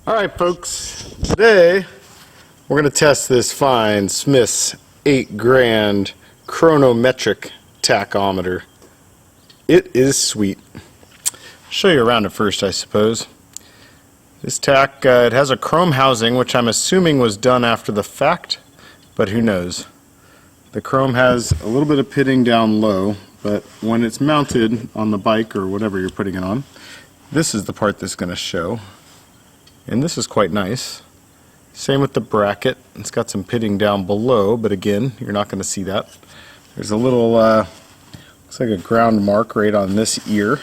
Alright folks, today we're going to test this fine Smith's 8 grand chronometric tachometer. It is sweet. I'll show you around it first, I suppose. This tack, it has a chrome housing, which I'm assuming was done after the fact, but who knows. The chrome has a little bit of pitting down low, but when it's mounted on the bike or whatever you're putting it on, this is the part that's going to show. And this is quite nice. Same with the bracket. It's got some pitting down below, but again, you're not going to see that. There's a little, looks like a ground mark right on this ear.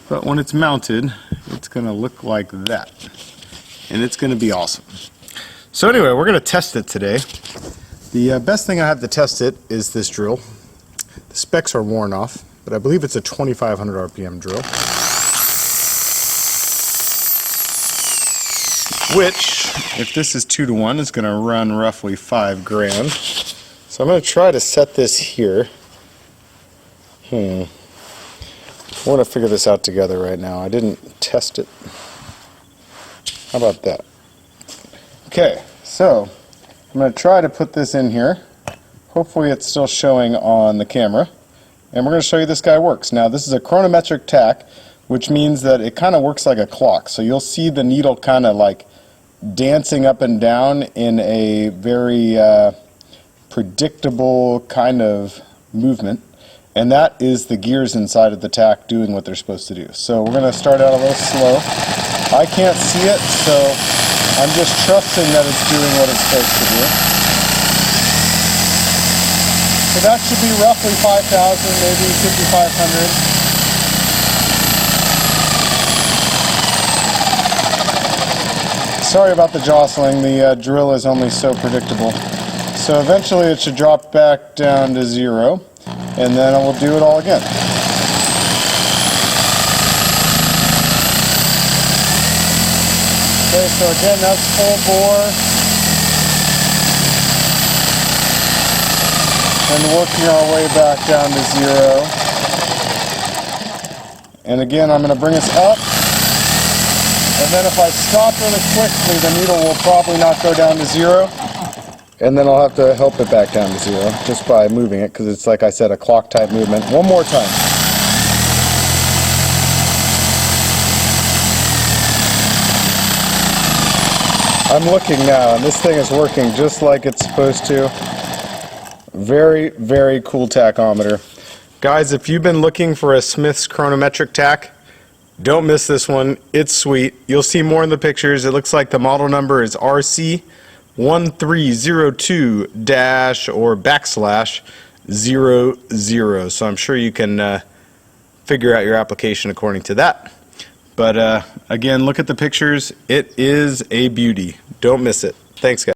But when it's mounted, it's going to look like that. And it's going to be awesome. So anyway, we're going to test it today. The best thing I have to test it is this drill. The specs are worn off, but I believe it's a 2500 RPM drill. Which, if this is 2-to-1, is going to run roughly 5 grand. So I'm going to try to set this here. I want to figure this out together right now. I didn't test it. How about that? Okay, so I'm going to try to put this in here. Hopefully it's still showing on the camera. And we're going to show you this guy works. Now this is a chronometric tack, which means that it kind of works like a clock. So you'll see the needle kind of like dancing up and down in a very predictable kind of movement, and that is the gears inside of the tack doing what they're supposed to do. So we're going to start out a little slow. I can't see it, so I'm just trusting that it's doing what it's supposed to do. So that should be roughly 5,000, maybe 5,500. Sorry about the jostling, the drill is only so predictable. So eventually it should drop back down to 0, and then we'll do it all again. Okay, so again that's full bore. And working our way back down to 0. And again I'm going to bring us up. And then if I stop really quickly, the needle will probably not go down to 0. And then I'll have to help it back down to 0 just by moving it, because it's, like I said, a clock type movement. One more time. I'm looking now, and this thing is working just like it's supposed to. Very, very cool tachometer. Guys, if you've been looking for a Smith's chronometric tack, don't miss this one. It's sweet. You'll see more in the pictures. It looks like the model number is RC1302-00. So I'm sure you can figure out your application according to that. But again, look at the pictures. It is a beauty. Don't miss it. Thanks, guys.